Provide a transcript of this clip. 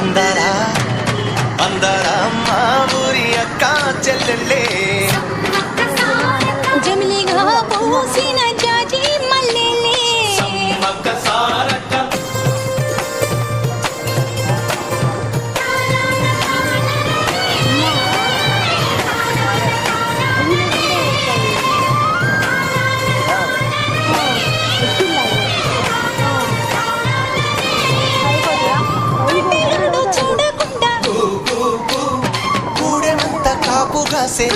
అందరా అందరా మా ఊరి అక్క చెల్లెళ్ళే జమిలిగా పూసిన జాజి మల్లెలే కూడెమంత కాపు కాసే